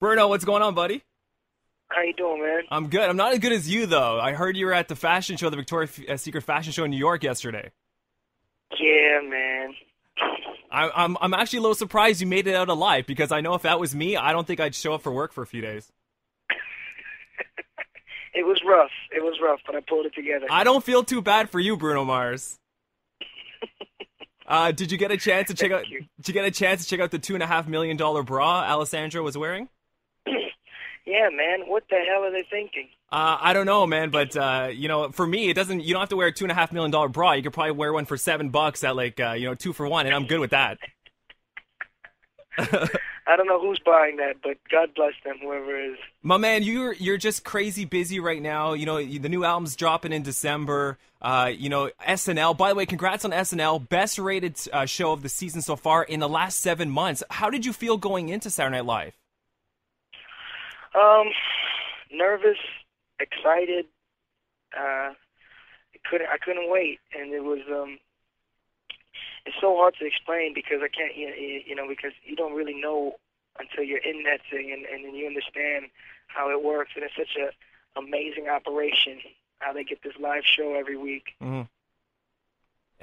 Bruno, what's going on, buddy? How you doing, man? I'm good. I'm not as good as you, though. I heard you were at the fashion show, the Victoria's Secret fashion show in New York yesterday. Yeah, man. I'm actually a little surprised you made it out alive, because I know if that was me, I don't think I'd show up for work for a few days. It was rough. It was rough, but I pulled it together. I don't feel too bad for you, Bruno Mars. Did you get a chance to check out? Thank you. Did you get a chance to check out the $2.5 million bra Alessandra was wearing? Yeah, man. What the hell are they thinking? I don't know, man, but for me, it doesn't. You don't have to wear a $2.5 million bra. You could probably wear one for $7 at like 2 for $1, and I'm good with that. I don't know who's buying that, but God bless them, whoever is. My man, you're just crazy busy right now. You know, the new album's dropping in December. SNL. By the way, congrats on SNL. Best rated show of the season so far in the last 7 months. How did you feel going into Saturday Night Live? Nervous, excited. I couldn't wait, and it was it's so hard to explain because I can't, because you don't really know until you're in that thing, and then you understand how it works, and it's such a amazing operation how they get this live show every week. Mm-hmm.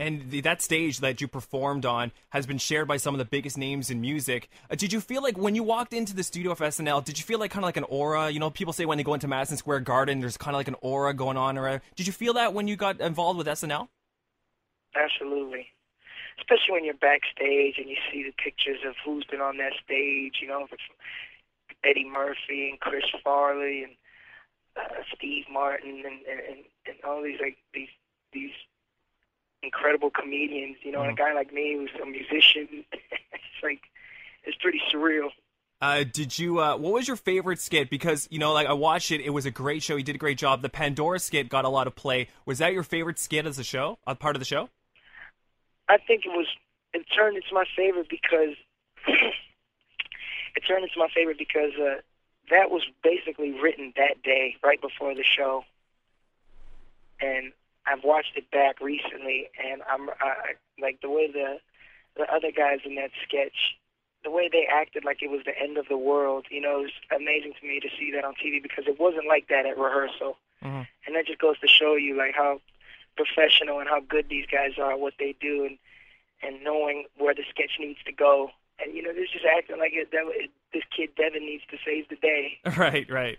And that stage that you performed on has been shared by some of the biggest names in music. Did you feel like when you walked into the studio of SNL, did you feel like kind of like an aura? You know, people say when they go into Madison Square Garden, there's kind of like an aura going on around. Did you feel that when you got involved with SNL? Absolutely. Especially when you're backstage and you see the pictures of who's been on that stage, if it's Eddie Murphy and Chris Farley and Steve Martin and all these these incredible comedians, and a guy like me who's a musician. It's pretty surreal. Did you, what was your favorite skit? Because, I watched it, it was a great show, you did a great job. The Pandora skit got a lot of play. Was that your favorite skit as a part of the show? I think it turned into my favorite because, that was basically written that day, right before the show. And I've watched it back recently, and I like the way the other guys in that sketch, the way they acted like it was the end of the world. It was amazing to me to see that on TV because it wasn't like that at rehearsal. Mm-hmm. And that just goes to show you like how professional and how good these guys are at what they do, and knowing where the sketch needs to go. And they're just acting like this kid Devin needs to save the day. Right.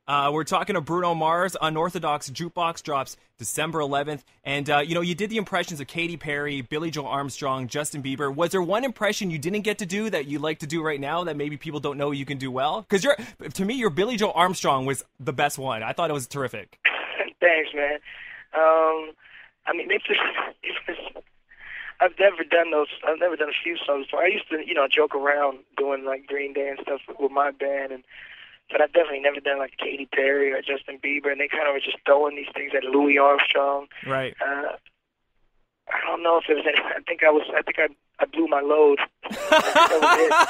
We're talking to Bruno Mars. Unorthodox Jukebox drops December 11th. And, you did the impressions of Katy Perry, Billy Joe Armstrong, Justin Bieber. Was there one impression you didn't get to do that you'd like to do right now that maybe people don't know you can do well? Because to me, your Billy Joe Armstrong was the best one. I thought it was terrific. Thanks, man. I've never done those. I've never done a few songs before. I used to, joke around doing like Green Day and stuff with my band, but I've definitely never done like Katy Perry or Justin Bieber, and they kind of were just throwing these things at Louis Armstrong. Right. I don't know if it was any. I think I blew my load. That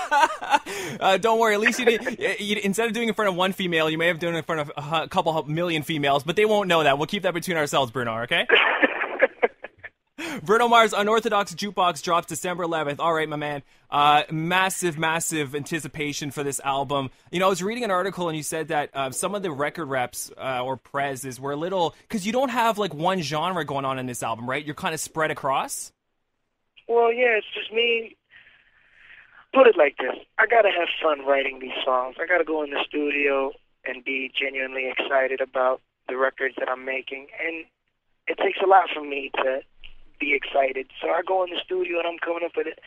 was it. Don't worry. At least you did. Instead of doing it in front of one female, you may have done it in front of a couple million females, but they won't know that. We'll keep that between ourselves, Bruno. Okay. Bruno Mars, Unorthodox Jukebox drops December 11th. All right, my man. Massive anticipation for this album. I was reading an article and you said that some of the record reps or prezes were a little, because you don't have like one genre going on in this album, right? You're kind of spread across. Well, yeah, it's just me. Put it like this. I got to have fun writing these songs. I got to go in the studio and be genuinely excited about the records that I'm making. And it takes a lot from me to be excited. So I go in the studio and I'm coming up with it.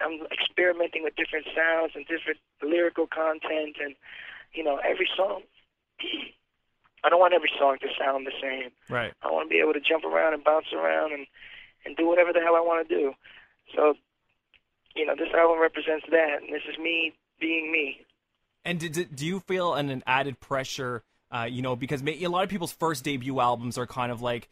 I'm experimenting with different sounds and different lyrical content, and every song. I don't want every song to sound the same. Right. I want to be able to jump around and bounce around and do whatever the hell I want to do. So, this album represents that, and this is me being me. And do you feel an added pressure? Because a lot of people's first debut albums are kind of like,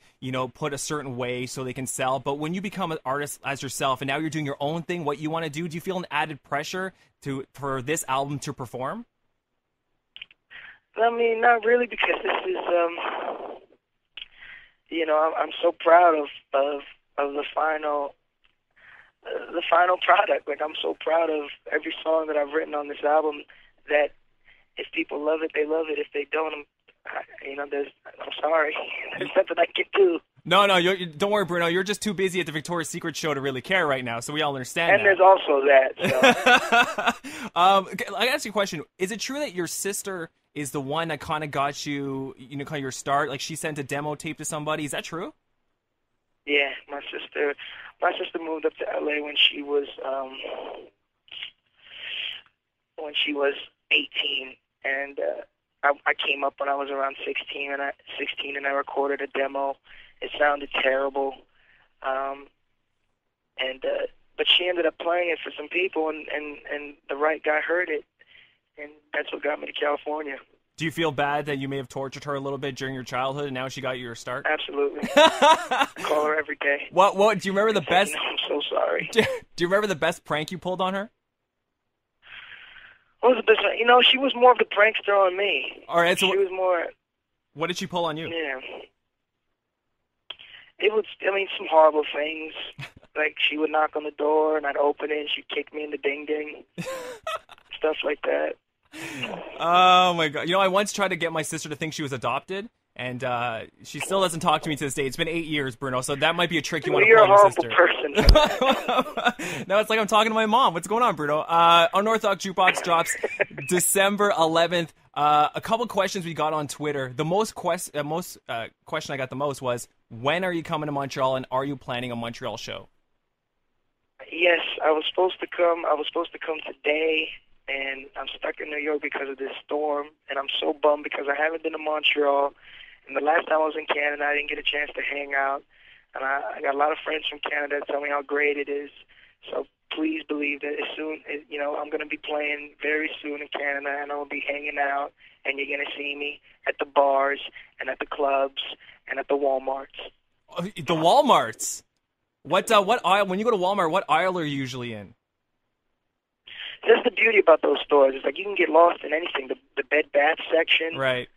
put a certain way so they can sell. But when you become an artist as yourself and now you're doing your own thing, what you want to do you feel an added pressure for this album to perform? I mean, not really, because this is, I'm so proud of the final product. Like, I'm so proud of every song that I've written on this album that if people love it, they love it. If they don't, I'm sorry. There's nothing I can do. No, don't worry, Bruno. You're just too busy at the Victoria's Secret show to really care right now, so we all understand and that. there's also that. So. I ask you a question. Is it true that your sister is the one that kind of got you, kind of your start? Like, she sent a demo tape to somebody. Is that true? Yeah, my sister moved up to LA when she was 18, and I came up when I was around 16, and I recorded a demo. It sounded terrible, but she ended up playing it for some people, and the right guy heard it, and that's what got me to California. Do you feel bad that you may have tortured her a little bit during your childhood, and now she got you your start? Absolutely. I call her every day. What? Do you remember the best? I'm so sorry. Do you remember the best prank you pulled on her? What was the best? She was more of the prankster on me. All right, so she was more. What did she pull on you? Yeah. It was, some horrible things. Like, she would knock on the door, and I'd open it, and she'd kick me in the ding-ding. Stuff like that. Oh, my God. I once tried to get my sister to think she was adopted, and she still doesn't talk to me to this day. It's been 8 years, Bruno, so that might be a trick you want to play on your sister. You're a horrible person. No, it's like I'm talking to my mom. What's going on, Bruno? Unorthodox Jukebox drops December 11th. A couple questions we got on Twitter. The question I got the most was, when are you coming to Montreal, and are you planning a Montreal show? Yes, I was supposed to come. I was supposed to come today, and I'm stuck in New York because of this storm, and I'm so bummed because I haven't been to Montreal. And the last time I was in Canada, I didn't get a chance to hang out. And I got a lot of friends from Canada that tell me how great it is. So please believe that I'm going to be playing very soon in Canada, and I'll be hanging out, and you're going to see me at the bars and at the clubs and at the Walmarts. The Walmarts? What aisle? When you go to Walmart, what aisle are you usually in? That's the beauty about those stores. It's like you can get lost in anything. The bed bath section. Right.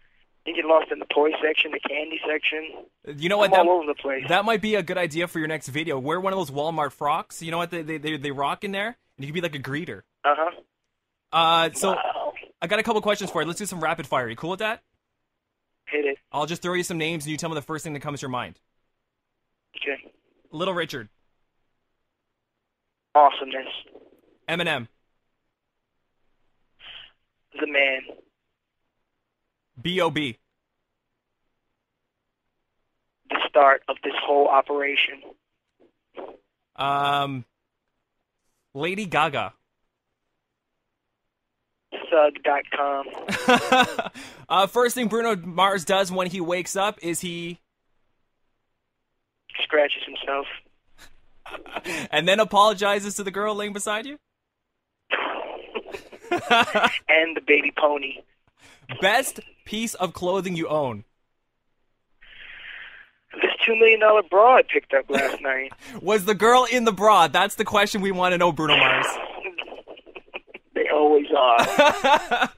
You get lost in the toy section, the candy section. You know what? I'm all over the place. That might be a good idea for your next video. Wear one of those Walmart frocks. You know what they rock in there? And you can be like a greeter. So wow. I got a couple questions for you. Let's do some rapid fire. You cool with that? Hit it. I'll just throw you some names, and you tell me the first thing that comes to your mind. Okay. Little Richard. Awesomeness. Eminem. The man. B.O.B. The start of this whole operation. Lady Gaga. Thug.com. First thing Bruno Mars does when he wakes up is he scratches himself. And then apologizes to the girl laying beside you? And the baby pony. Best piece of clothing you own? This $2 million bra I picked up last night. Was the girl in the bra? That's the question we want to know, Bruno Mars. They always are.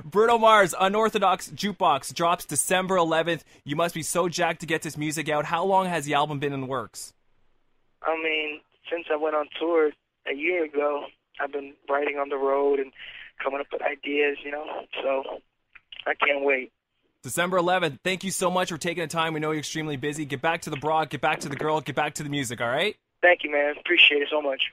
Bruno Mars, Unorthodox Jukebox, drops December 11th. You must be so jacked to get this music out. How long has the album been in the works? Since I went on tour a year ago, I've been writing on the road and coming up with ideas, so I can't wait. December 11th. Thank you so much for taking the time. We know you're extremely busy. Get back to the bra, get back to the girl, get back to the music, all right? Thank you, man. Appreciate it so much.